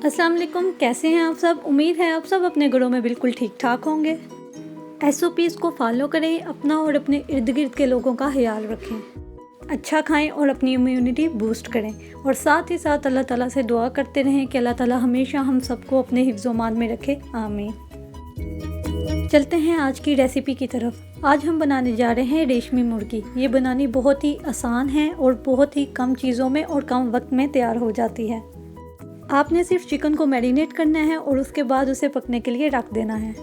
अस्सलाम वालेकुम, कैसे हैं आप सब। उम्मीद है आप सब अपने घरों में बिल्कुल ठीक ठाक होंगे। SOPs को फॉलो करें, अपना और अपने इर्द गिर्द के लोगों का ख्याल रखें, अच्छा खाएं और अपनी इम्यूनिटी बूस्ट करें और साथ ही साथ अल्लाह ताला से दुआ करते रहें कि अल्लाह ताला हमेशा हम सबको अपने हिफ्ज़-ओ-मान में रखे। आमीन। चलते हैं आज की रेसिपी की तरफ। आज हम बनाने जा रहे हैं रेशमी मुर्गी। ये बनानी बहुत ही आसान है और बहुत ही कम चीज़ों में और कम वक्त में तैयार हो जाती है। आपने सिर्फ चिकन को मैरिनेट करना है और उसके बाद उसे पकने के लिए रख देना है।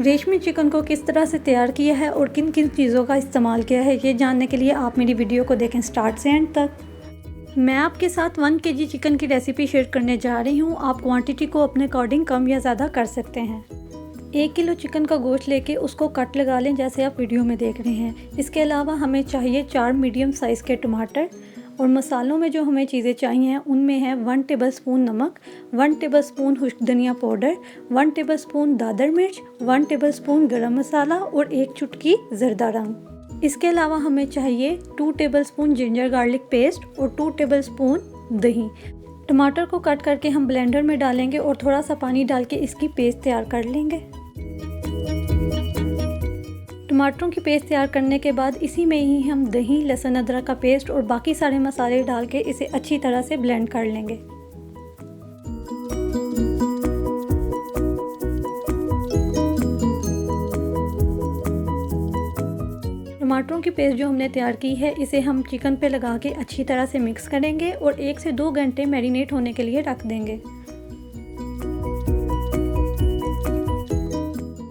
रेशमी चिकन को किस तरह से तैयार किया है और किन किन चीज़ों का इस्तेमाल किया है, ये जानने के लिए आप मेरी वीडियो को देखें स्टार्ट से एंड तक। मैं आपके साथ 1 kg चिकन की रेसिपी शेयर करने जा रही हूँ। आप क्वांटिटी को अपने अकॉर्डिंग कम या ज़्यादा कर सकते हैं। 1 किलो चिकन का गोश्त लेके उसको कट लगा लें जैसे आप वीडियो में देख रहे हैं। इसके अलावा हमें चाहिए 4 मीडियम साइज़ के टमाटर और मसालों में जो हमें चीज़ें चाहिए हैं उनमें है 1 टेबलस्पून नमक, 1 टेबलस्पून खुश्क धनिया पाउडर, 1 टेबलस्पून दादर मिर्च, 1 टेबलस्पून गरम मसाला और 1 चुटकी ज़रदा रंग। इसके अलावा हमें चाहिए 2 टेबलस्पून जिंजर गार्लिक पेस्ट और 2 टेबलस्पून दही। टमाटर को कट करके हम ब्लेंडर में डालेंगे और थोड़ा सा पानी डाल के इसकी पेस्ट तैयार कर लेंगे। टमाटरों की पेस्ट तैयार करने के बाद इसी में ही हम दही, लहसुन, अदरक का पेस्ट और बाकी सारे मसाले डाल के इसे अच्छी तरह से ब्लेंड कर लेंगे। टमाटरों की पेस्ट जो हमने तैयार की है इसे हम चिकन पे लगा के अच्छी तरह से मिक्स करेंगे और 1 से 2 घंटे मैरिनेट होने के लिए रख देंगे।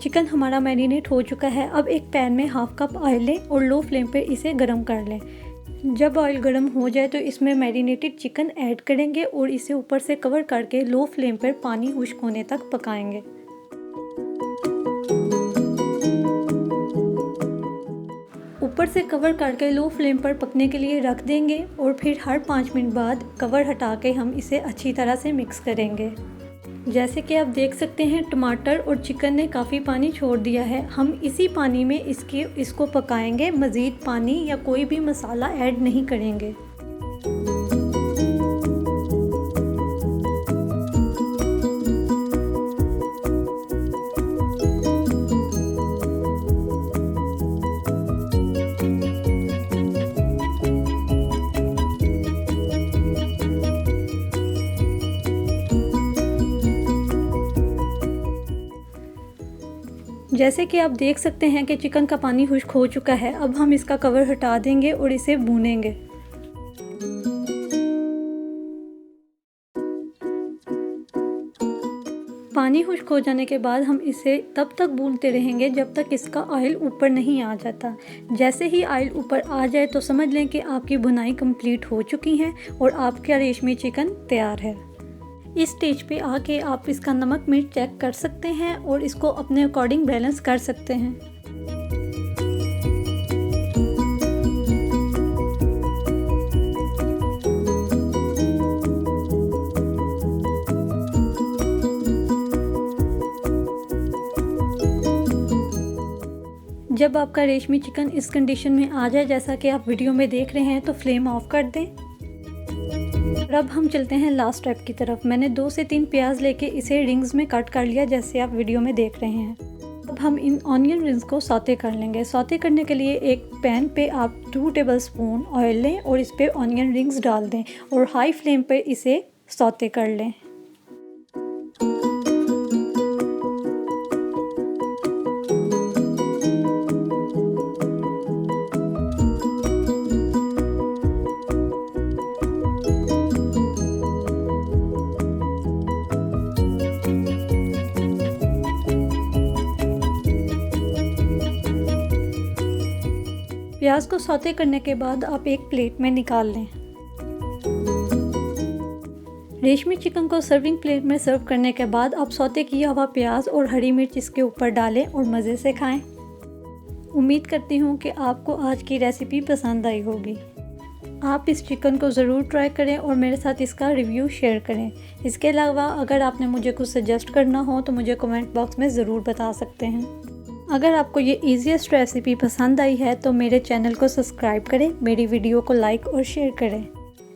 चिकन हमारा मैरिनेट हो चुका है। अब एक पैन में हाफ कप ऑयल लें और लो फ्लेम पे इसे गरम कर लें। जब ऑयल गरम हो जाए तो इसमें मैरिनेटेड चिकन ऐड करेंगे और इसे ऊपर से कवर करके लो फ्लेम पर पानी खुश्क होने तक पकाएंगे। ऊपर से कवर करके लो फ्लेम पर पकने के लिए रख देंगे और फिर हर 5 मिनट बाद कवर हटा के हम इसे अच्छी तरह से मिक्स करेंगे। जैसे कि आप देख सकते हैं टमाटर और चिकन ने काफ़ी पानी छोड़ दिया है। हम इसी पानी में इसको पकाएंगे, मज़ीद पानी या कोई भी मसाला ऐड नहीं करेंगे। जैसे कि आप देख सकते हैं कि चिकन का पानी खुश्क हो चुका है। अब हम इसका कवर हटा देंगे और इसे भूनेंगे। पानी खुश्क हो जाने के बाद हम इसे तब तक भूनते रहेंगे जब तक इसका ऑयल ऊपर नहीं आ जाता। जैसे ही ऑयल ऊपर आ जाए तो समझ लें कि आपकी भुनाई कंप्लीट हो चुकी है और आपका रेशमी चिकन तैयार है। इस स्टेज पे आके आप इसका नमक मिर्च चेक कर सकते हैं और इसको अपने अकॉर्डिंग बैलेंस कर सकते हैं। जब आपका रेशमी चिकन इस कंडीशन में आ जाए जैसा कि आप वीडियो में देख रहे हैं तो फ्लेम ऑफ कर दें। अब हम चलते हैं लास्ट स्टेप की तरफ। मैंने 2 से 3 प्याज लेके इसे रिंग्स में कट कर लिया जैसे आप वीडियो में देख रहे हैं। अब हम इन ऑनियन रिंग्स को सौते कर लेंगे। सौते करने के लिए एक पैन पे आप 2 टेबलस्पून ऑयल लें और इस पे ऑनियन रिंग्स डाल दें और हाई फ्लेम पे इसे सौते कर लें। प्याज को सौते करने के बाद आप एक प्लेट में निकाल लें। रेशमी चिकन को सर्विंग प्लेट में सर्व करने के बाद आप सौते किया हुआ प्याज और हरी मिर्च इसके ऊपर डालें और मज़े से खाएं। उम्मीद करती हूँ कि आपको आज की रेसिपी पसंद आई होगी। आप इस चिकन को ज़रूर ट्राई करें और मेरे साथ इसका रिव्यू शेयर करें। इसके अलावा अगर आपने मुझे कुछ सजेस्ट करना हो तो मुझे कमेंट बॉक्स में ज़रूर बता सकते हैं। अगर आपको ये ईजीएस्ट रेसिपी पसंद आई है तो मेरे चैनल को सब्सक्राइब करें, मेरी वीडियो को लाइक और शेयर करें।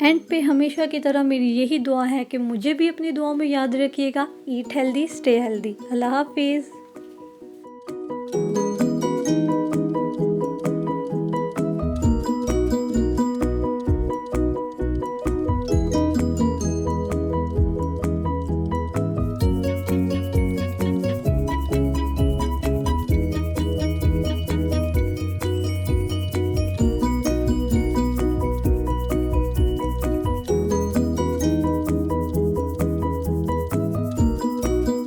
एंड पे हमेशा की तरह मेरी यही दुआ है कि मुझे भी अपनी दुआओं में याद रखिएगा। Eat healthy, stay healthy. अल्लाह हाफिज़।